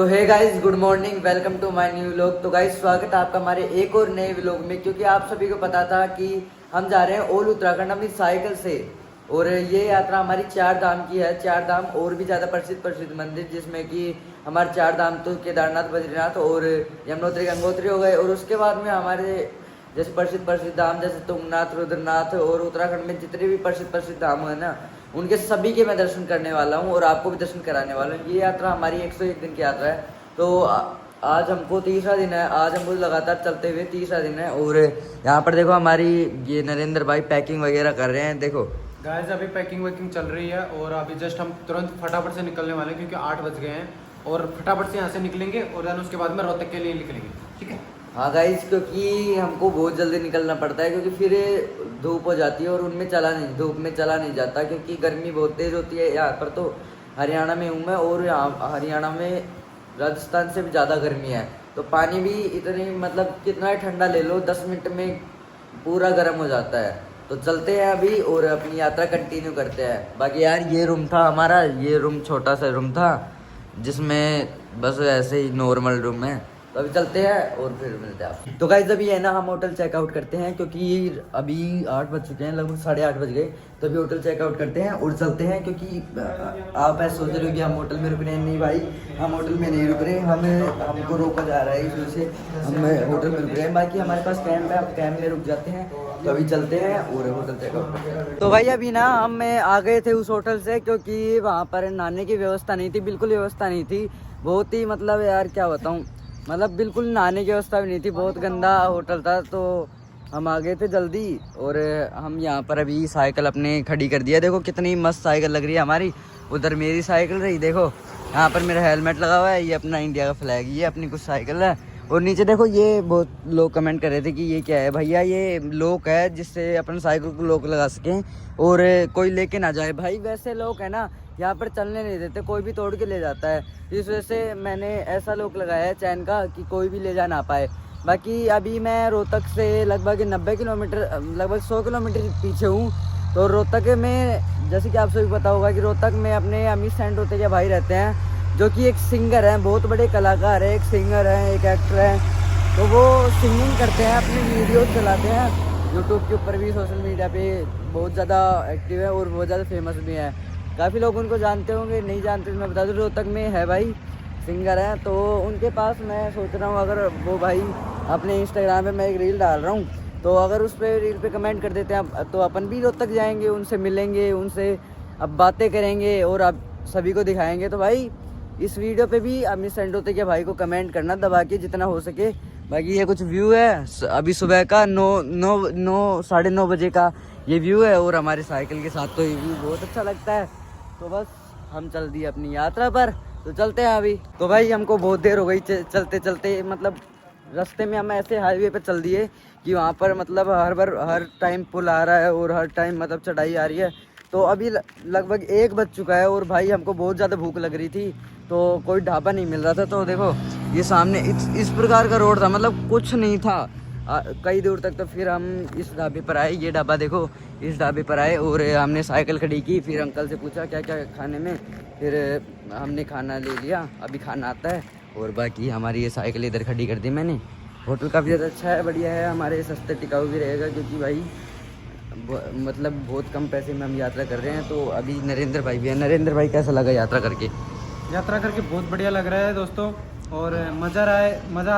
तो hey guys, good morning, welcome to my new vlog. तो guys, स्वागत है आपका हमारे एक और नए व्लॉग में। क्योंकि आप सभी को पता था कि हम जा रहे हैं ऑल उत्तराखंड अपनी साइकिल से, और ये यात्रा हमारी 4 धाम की है। 4 धाम और भी ज़्यादा प्रसिद्ध मंदिर, जिसमें कि हमारे 4 धाम तो केदारनाथ, बद्रीनाथ और यमुनोत्री, गंगोत्री हो गए। और उसके बाद में हमारे जैसे प्रसिद्ध धाम जैसे तुंगनाथ, रुद्रनाथ और उत्तराखंड में जितने भी प्रसिद्ध धाम है ना, उनके सभी के मैं दर्शन करने वाला हूँ और आपको भी दर्शन कराने वाला हूँ। ये यात्रा हमारी 101 दिन की यात्रा है। तो आज हमको तीसरा दिन है। आज हमको लगातार चलते हुए तीसरा दिन है। और यहाँ पर देखो हमारी ये नरेंद्र भाई पैकिंग वगैरह कर रहे हैं। देखो गाइस, अभी पैकिंग वैकिंग चल रही है और अभी जस्ट हम तुरंत फटाफट से निकलने वाले हैं क्योंकि 8 बज गए हैं और फटाफट से यहाँ से निकलेंगे और देन उसके बाद में रोहतक के लिए निकलेंगे। ठीक है। हाँ गाइस, क्योंकि हमको बहुत जल्दी निकलना पड़ता है, क्योंकि फिर धूप हो जाती है और उनमें धूप में चला नहीं जाता, क्योंकि गर्मी बहुत तेज़ होती है। यहाँ पर तो हरियाणा में हूँ मैं, और यहाँ हरियाणा में राजस्थान से भी ज़्यादा गर्मी है। तो पानी भी इतनी मतलब कितना ही ठंडा ले लो, 10 मिनट में पूरा गर्म हो जाता है। तो चलते हैं अभी और अपनी यात्रा कंटिन्यू करते हैं। बाकी यार, ये रूम था हमारा, ये रूम छोटा सा रूम था जिसमें बस ऐसे ही नॉर्मल रूम है। तो अभी चलते हैं और फिर मिलते हैं आप। तो गाइस, अभी है ना हम होटल चेकआउट करते हैं, क्योंकि अभी 8 बज चुके हैं, लगभग 8:30 बज गए। तो अभी होटल चेकआउट करते हैं और चलते हैं, क्योंकि आप ऐसे सोच रहे हो कि हम होटल में रुक रहे हैं। नहीं भाई, हम होटल में नहीं रुक रहे, हमको रोका जा रहा है, इस वजह से हम होटल में रुक रहे हैं। बाकी हमारे पास कैंप है, आप कैंप में रुक जाते हैं। तो अभी चलते हैं और होटल चेकआउट करते हैं। तो भाई अभी ना हम आ गए थे उस होटल से, क्योंकि वहाँ पर नहाने की व्यवस्था नहीं थी, बिल्कुल व्यवस्था नहीं थी। बहुत ही मतलब यार क्या बताऊँ, मतलब बिल्कुल नहाने की व्यवस्था भी नहीं थी, बहुत गंदा होटल था। तो हम आ गए थे जल्दी और हम यहाँ पर अभी साइकिल अपने खड़ी कर दिया। देखो कितनी मस्त साइकिल लग रही है हमारी। उधर मेरी साइकिल रही, देखो यहाँ पर मेरा हेलमेट लगा हुआ है, ये अपना इंडिया का फ्लैग, ये अपनी कुछ साइकिल है। और नीचे देखो, ये बहुत लोग कमेंट कर रहे थे कि ये क्या है भैया, ये लॉक है जिससे अपन साइकिल को लॉक लगा सकें और कोई लेके ना जाए। भाई वैसे लोग है ना, यहाँ पर चलने नहीं देते, कोई भी तोड़ के ले जाता है। इस वजह से मैंने ऐसा लॉक लगाया है चैन का कि कोई भी ले जा ना पाए। बाकी अभी मैं रोहतक से लगभग 90 किलोमीटर, लगभग 100 किलोमीटर पीछे हूँ। तो रोहतक में जैसे कि आप सभी पता होगा कि रोहतक में अपने अमित सेंटोते के भाई रहते हैं, जो कि एक सिंगर हैं, बहुत बड़े कलाकार है, एक सिंगर है, एक एक्टर है। तो वो सिंगिंग करते हैं, अपनी वीडियो चलाते हैं यूट्यूब के ऊपर भी, सोशल मीडिया पे बहुत ज़्यादा एक्टिव है और बहुत ज़्यादा फेमस भी है। काफ़ी लोग उनको जानते होंगे, नहीं जानते तो मैं बता दूँ, रोहतक में है भाई, सिंगर है। तो उनके पास मैं सोच रहा हूँ, अगर वो भाई अपने इंस्टाग्राम पे मैं एक रील डाल रहा हूँ, तो अगर उस पर रील पे कमेंट कर देते हैं तो अपन भी रोहतक जाएंगे, उनसे मिलेंगे, उनसे अब बातें करेंगे और अब सभी को दिखाएंगे। तो भाई इस वीडियो पे भी अमित सेंटोते के भाई को कमेंट करना दबा के जितना हो सके। बाकी ये कुछ व्यू है, अभी सुबह का 9:30 बजे का ये व्यू है, और हमारी साइकिल के साथ तो ये व्यू बहुत अच्छा लगता है। तो बस हम चल दिए अपनी यात्रा पर, तो चलते हैं अभी। तो भाई हमको बहुत देर हो गई चलते चलते, मतलब रास्ते में हम ऐसे हाईवे पे चल दिए कि वहाँ पर मतलब हर टाइम पुल आ रहा है और हर टाइम मतलब चढ़ाई आ रही है। तो अभी लगभग 1 बज चुका है और भाई हमको बहुत ज़्यादा भूख लग रही थी, तो कोई ढाबा नहीं मिल रहा था। तो देखो ये सामने इस प्रकार का रोड था, मतलब कुछ नहीं था कई दूर तक। तो फिर हम इस ढाबे पर आए, ये ढाबा देखो, इस ढाबे पर आए और हमने साइकिल खड़ी की। फिर अंकल से पूछा क्या क्या खाने में, फिर हमने खाना ले लिया, अभी खाना आता है। और बाकी हमारी ये साइकिल इधर खड़ी कर दी मैंने। होटल काफ़ी ज़्यादा अच्छा है, बढ़िया है, हमारे सस्ते टिकाऊ भी रहेगा, क्योंकि भाई मतलब बहुत कम पैसे में हम यात्रा कर रहे हैं। तो अभी नरेंद्र भाई भी है। नरेंद्र भाई, कैसा लगा यात्रा करके? यात्रा करके बहुत बढ़िया लग रहा है दोस्तों, और मज़ा आ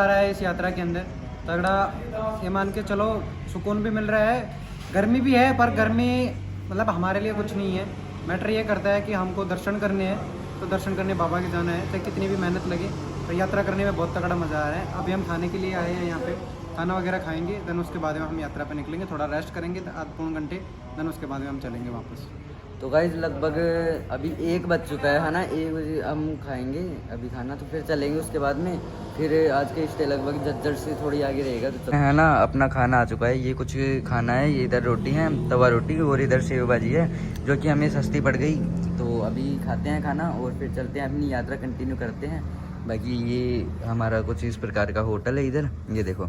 रहा है इस यात्रा के अंदर तगड़ा। ये मान के चलो, सुकून भी मिल रहा है। गर्मी भी है, पर गर्मी मतलब हमारे लिए कुछ नहीं है। मैटर ये करता है कि हमको दर्शन करने हैं, तो दर्शन करने बाबा के जाना है, चाहे कितनी भी मेहनत लगे। तो यात्रा करने में बहुत तगड़ा मज़ा आ रहा है। अभी हम खाने के लिए आए हैं यहाँ पे, खाना वगैरह खाएंगे, देन उसके बाद में हम यात्रा पर निकलेंगे, थोड़ा रेस्ट करेंगे आध पौन घंटे, देन उसके बाद में हम चलेंगे वापस। तो गाइस लगभग अभी 1 बज चुका है ना, 1 बजे हम खाएंगे अभी खाना, तो फिर चलेंगे उसके बाद में। फिर आज के स्टे लगभग जज्जर से थोड़ी आगे रहेगा, तो है ना। अपना खाना आ चुका है, ये कुछ खाना है, ये इधर रोटी है, तवा रोटी, और इधर सेव भाजी है, जो कि हमें सस्ती पड़ गई। तो अभी खाते हैं खाना और फिर चलते हैं, अपनी यात्रा कंटिन्यू करते हैं। बाकी ये हमारा कुछ इस प्रकार का होटल है इधर, ये देखो,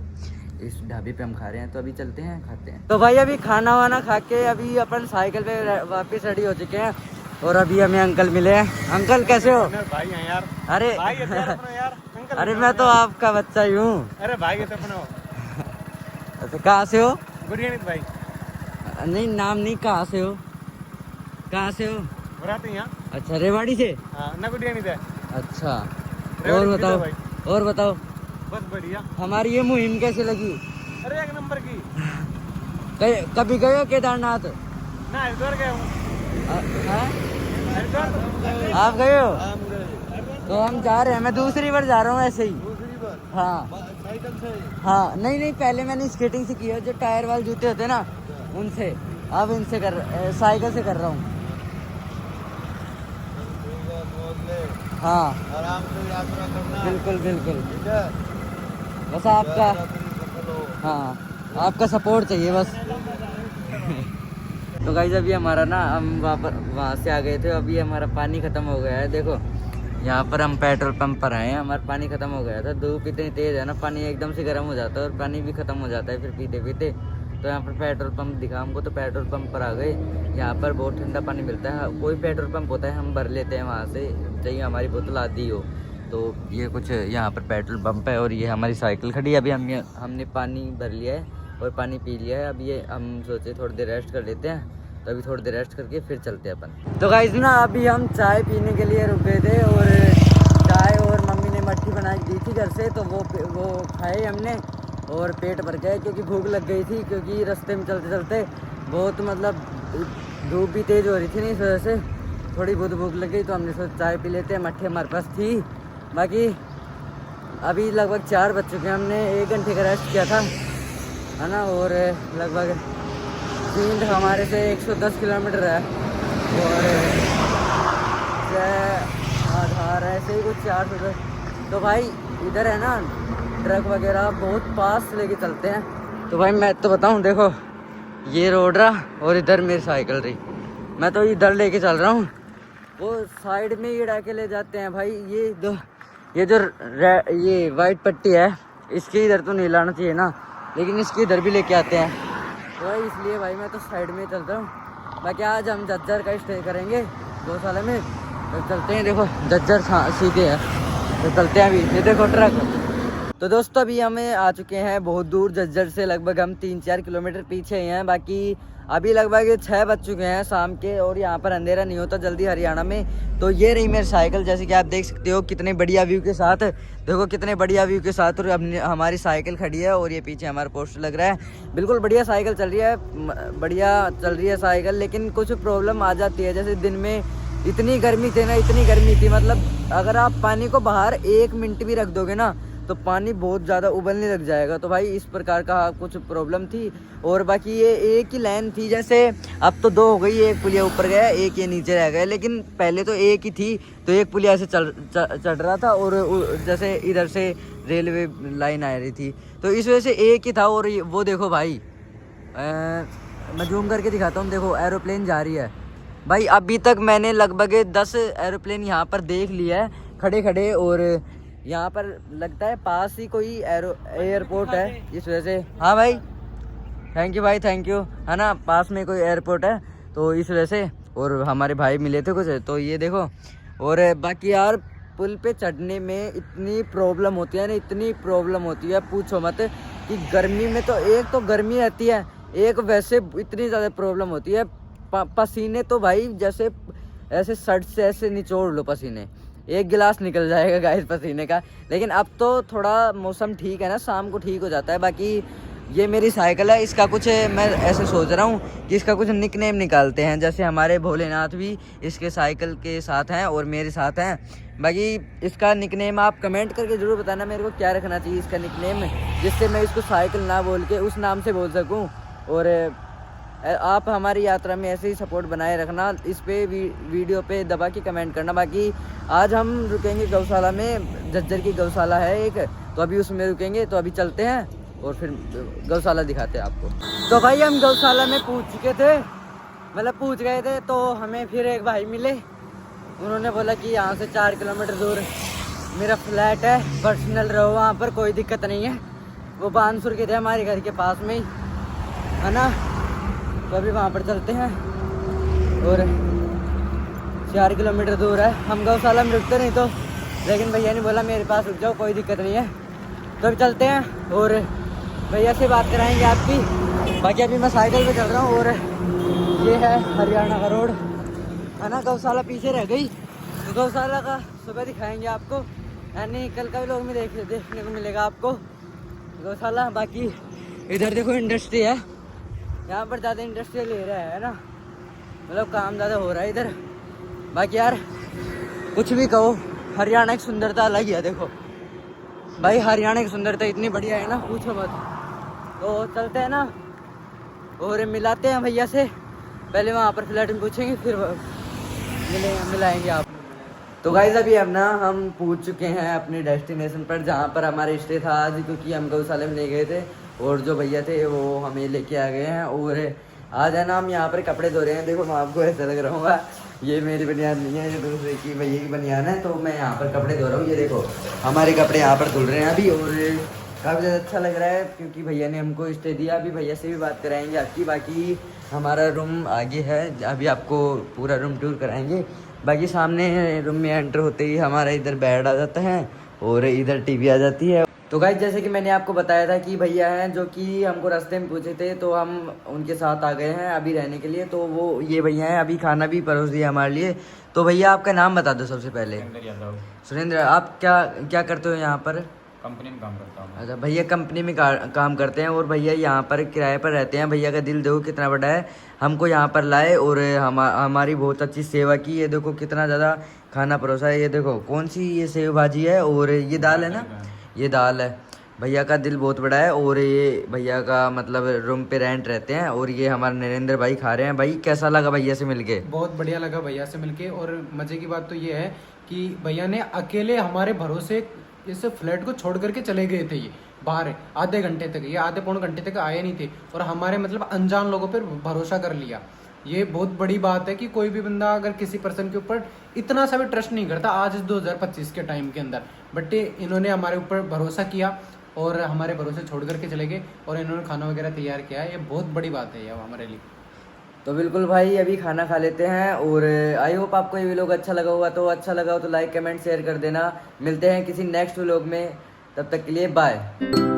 इस ढाबे पे हम खा रहे हैं। तो अभी चलते हैं, खाते हैं। तो भाई अभी खाना वाना खा के अभी अपन साइकिल पे वापस रेडी हो चुके हैं। और अभी हमें अंकल मिले हैं। अंकल कैसे हो? भाई हैं यार। अरे भाई है यार अपना यार। अंकल अरे मैं तो आपका बच्चा ही हूँ। अरे भाई है तो अपना। अच्छा कहाँ से हो? गुड़ियानी भाई। नहीं नाम नहीं, कहाँ से हो? कहाँ से हो? बुराते यहाँ। अच्छा रेवाड़ी से। हाँ ना गुड़ियानी थे। अच्छा रेवाड़ी और से बताओ भाई। और बताओ बस बढ़िया। हमारी ये मुहिम कैसे लगी? अरे एक नंबर की। कभी गए हो केदारनाथ? ना हरिद्वार गया हूँ। हाँ? हरिद्वार आप गए हो? तो हम जा रहे हैं, मैं दूसरी बार जा रहा हूँ ऐसे ही। दूसरी बार हाँ साइकिल से। हाँ नहीं पहले मैंने स्केटिंग से की है, जो टायर वाले जूते होते हैं ना उनसे। अब इनसे साइकिल से कर रहा हूँ। हाँ आराम से यात्रा करना। बिल्कुल बिल्कुल, ठीक है। बस आपका, हाँ आपका सपोर्ट चाहिए बस। तो गाइस अभी हमारा ना, हम वहाँ से आ गए थे, अभी हमारा पानी ख़त्म हो गया है। देखो यहाँ पर हम पेट्रोल पंप पर आए हैं, हमारा पानी ख़त्म हो गया था। धूप इतनी तेज़ है ना, पानी एकदम से गर्म हो जाता है और पानी भी ख़त्म हो जाता है फिर पीते पीते। तो यहाँ पर पेट्रोल पंप दिखा हमको, तो पेट्रोल पंप पर आ गए। यहाँ पर बहुत ठंडा पानी मिलता है, कोई पेट्रोल पंप होता है हम भर लेते हैं वहाँ से, चाहिए हमारी बोतल आती हो। तो ये कुछ यहाँ पर पेट्रोल पंप है और ये हमारी साइकिल खड़ी है। अभी हमने पानी भर लिया है और पानी पी लिया है। अब ये हम सोचे थोड़ी देर रेस्ट कर लेते हैं, तो अभी थोड़ी देर रेस्ट करके फिर चलते हैं अपन। तो गाइस ना अभी हम चाय पीने के लिए रुक गए थे और चाय और मम्मी ने मट्ठी बनाई दी थी घर से, तो वो खाए हमने और पेट भर गए, क्योंकि भूख लग गई थी। क्योंकि रास्ते में चलते चलते बहुत मतलब धूप भी तेज़ हो रही थी, नहीं इस वजह से थोड़ी बहुत भूख लग गई, तो हमने सोचा चाय पी लेते हैं। मट्ठी हमारे पास थी। बाकी अभी लगभग 4 बज चुके हैं, हमने 1 घंटे का रेस्ट किया था, है ना। और लगभग फील्ड हमारे से 110 किलोमीटर है और आधार ऐसे ही कुछ 410। तो भाई इधर है ना ट्रक वगैरह बहुत पास लेके चलते हैं। तो भाई मैं तो बताऊं, देखो ये रोड रहा और इधर मेरी साइकिल रही, मैं तो इधर लेके चल रहा हूँ। वो साइड में ही उड़ा के ले जाते हैं भाई। ये जो ये वाइट पट्टी है, इसके इधर तो नहीं लाना चाहिए ना, लेकिन इसके इधर भी लेके आते हैं। तो भाई इसलिए भाई मैं तो साइड में चलता हूँ। बाकी आज हम जज्जर का स्टे करेंगे गौशाला में, तो चलते हैं। देखो जज्जर सीधे है, तो चलते हैं अभी। ये देखो ट्रक। तो दोस्तों अभी हमें आ चुके हैं बहुत दूर जज्जर से, लगभग हम 3-4 किलोमीटर पीछे ही हैं। बाकी अभी लगभग 6 बज चुके हैं शाम के, और यहाँ पर अंधेरा नहीं होता जल्दी हरियाणा में। तो ये रही मेरी साइकिल, जैसे कि आप देख सकते हो कितने बढ़िया व्यू के साथ। देखो कितने बढ़िया व्यू के साथ और हमारी साइकिल खड़ी है और ये पीछे हमारा पोस्टर लग रहा है। बिल्कुल बढ़िया साइकिल चल रही है, बढ़िया चल रही है साइकिल। लेकिन कुछ प्रॉब्लम आ जाती है, जैसे दिन में इतनी गर्मी थी ना, इतनी गर्मी थी, मतलब अगर आप पानी को बाहर 1 मिनट भी रख दोगे ना तो पानी बहुत ज़्यादा उबलने लग जाएगा। तो भाई इस प्रकार का कुछ प्रॉब्लम थी। और बाकी ये एक ही लाइन थी, जैसे अब तो 2 हो गई, एक पुलिया ऊपर गया, एक ये नीचे रह गया। लेकिन पहले तो एक ही थी, तो एक पुलिया से चढ़ रहा था और जैसे इधर से रेलवे लाइन आ रही थी, तो इस वजह से एक ही था। और वो देखो भाई, मैं जूम करके दिखाता हूँ, देखो एरोप्लेन जा रही है भाई। अभी तक मैंने लगभग 10 एरोप्लेन यहाँ पर देख लिया है खड़े खड़े, और यहाँ पर लगता है पास ही कोई एयरपोर्ट है, इस वजह से। हाँ भाई थैंक यू भाई, थैंक यू, है ना, पास में कोई एयरपोर्ट है, तो इस वजह से। और हमारे भाई मिले थे कुछ, तो ये देखो। और बाकी यार पुल पे चढ़ने में इतनी प्रॉब्लम होती है ना, इतनी प्रॉब्लम होती है पूछो मत। कि गर्मी में तो एक तो गर्मी रहती है, एक वैसे इतनी ज़्यादा प्रॉब्लम होती है। पसीने तो भाई जैसे ऐसे शर्ट से ऐसे निचोड़ लो, पसीने 1 गिलास निकल जाएगा गाइस पसीने का। लेकिन अब तो थोड़ा मौसम ठीक है ना, शाम को ठीक हो जाता है। बाकी ये मेरी साइकिल है, इसका कुछ मैं ऐसे सोच रहा हूँ कि इसका कुछ निक नेम निकालते हैं, जैसे हमारे भोलेनाथ भी इसके साइकिल के साथ हैं और मेरे साथ हैं। बाकी इसका निक नेम आप कमेंट करके ज़रूर बताना मेरे को क्या रखना चाहिए इसका निक नेम, जिससे मैं इसको साइकिल ना बोल के उस नाम से बोल सकूँ। और आप हमारी यात्रा में ऐसे ही सपोर्ट बनाए रखना, इस पे वीडियो पे दबा के कमेंट करना। बाकी आज हम रुकेंगे गौशाला में, जज्जर की गौशाला है एक, तो अभी उसमें रुकेंगे। तो अभी चलते हैं और फिर गौशाला दिखाते हैं आपको। तो भाई हम गौशाला में पहुंच चुके थे, मतलब पहुंच गए थे। तो हमें फिर एक भाई मिले, उन्होंने बोला कि यहाँ से 4 किलोमीटर दूर मेरा फ्लैट है, पर्सनल रहो वहाँ पर, कोई दिक्कत नहीं है। वो बानसुर के थे हमारे घर के पास में ही, है ना। तो अभी वहाँ पर चलते हैं और 4 किलोमीटर दूर है। हम गौशाला में रुकते नहीं तो, लेकिन भैया ने बोला मेरे पास रुक जाओ, कोई दिक्कत नहीं है। तो अभी चलते हैं और भैया से बात कराएंगे आपकी। बाकी अभी मैं साइकिल पे चल रहा हूँ और ये है हरियाणा का रोड है ना। गौशाला पीछे रह गई, तो गौशाला का सुबह दिखाएंगे आपको, यानी कल का भी लोग में देखने को मिलेगा आपको गौशाला। बाकी इधर देखो इंडस्ट्री है, यहाँ पर ज़्यादा इंडस्ट्रियल एरिया है ना, मतलब काम ज़्यादा हो रहा है इधर। बाकी यार कुछ भी कहो, हरियाणा की सुंदरता अलग ही है। देखो भाई हरियाणा की सुंदरता इतनी बढ़िया है ना, पूछो मत। तो चलते हैं ना और मिलाते हैं भैया से। पहले वहाँ पर फ्लैट में पूछेंगे, फिर मिलाएंगे आप। तो गाइस अभी हम पहुँच चुके हैं अपने डेस्टिनेशन पर, जहाँ पर हमारा स्टे था आज, क्योंकि हम गौशाला में ले गए थे और जो भैया थे वो हमें लेके आ गए हैं। और आज है ना हम यहाँ पर कपड़े धो रहे हैं। देखो मैं आपको ऐसा लग रहा हूँ, ये मेरी बनियान नहीं है, ये दूसरे की भैया की बनियान है। तो मैं यहाँ पर कपड़े धो रहा हूँ। ये देखो हमारे कपड़े यहाँ पर धुल रहे हैं अभी, और काफ़ी ज़्यादा अच्छा लग रहा है क्योंकि भैया ने हमको स्टे दिया। अभी भैया से भी बात कराएंगे आपकी। बाकी हमारा रूम आगे है, अभी आपको पूरा रूम टूर कराएंगे। बाकी सामने रूम में एंटर होते ही हमारा इधर बेड आ जाता है और इधर टीवी आ जाती है। तो गाइस जैसे कि मैंने आपको बताया था कि भैया हैं जो कि हमको रास्ते में पूछे थे, तो हम उनके साथ आ गए हैं अभी रहने के लिए। तो वो ये भैया हैं, अभी खाना भी परोस दिया हमारे लिए। तो भैया आपका नाम बता दो सबसे पहले। सुरेंद्र, आप क्या करते हो यहाँ पर? कंपनी में काम करता हूँ। अच्छा, भैया कंपनी में काम करते हैं और भैया यहाँ पर किराए पर रहते हैं। भैया का दिल देखो कितना बड़ा है, हमको यहाँ पर लाए और हमारी बहुत अच्छी सेवा की। ये देखो कितना ज़्यादा खाना परोसा है। ये देखो कौन सी ये सेव भाजी है और ये दाल है ना, ये दाल है। भैया का दिल बहुत बड़ा है और ये भैया का मतलब रूम पे रेंट रहते हैं। और ये हमारे नरेंद्र भाई खा रहे हैं। भाई कैसा लगा भैया से मिलके? बहुत बढ़िया लगा भैया से मिलके। और मजे की बात तो ये है कि भैया ने अकेले हमारे भरोसे इस फ्लैट को छोड़ करके चले गए थे। ये बाहर आधे घंटे तक, ये आधे पौने घंटे तक आए नहीं थे और हमारे मतलब अनजान लोगों पर भरोसा कर लिया। ये बहुत बड़ी बात है कि कोई भी बंदा अगर किसी पर्सन के ऊपर इतना सा भी ट्रस्ट नहीं करता आज इस 2025 के टाइम के अंदर, बट इन्होंने हमारे ऊपर भरोसा किया और हमारे भरोसे छोड़ करके चले गए और इन्होंने खाना वगैरह तैयार किया है। ये बहुत बड़ी बात है ये हमारे लिए। तो बिल्कुल भाई अभी खाना खा लेते हैं और आई होप आपको ये व्लॉग अच्छा लगा होगा। तो अच्छा लगा हो तो लाइक कमेंट शेयर कर देना। मिलते हैं किसी नेक्स्ट व्लॉग में, तब तक के लिए बाय।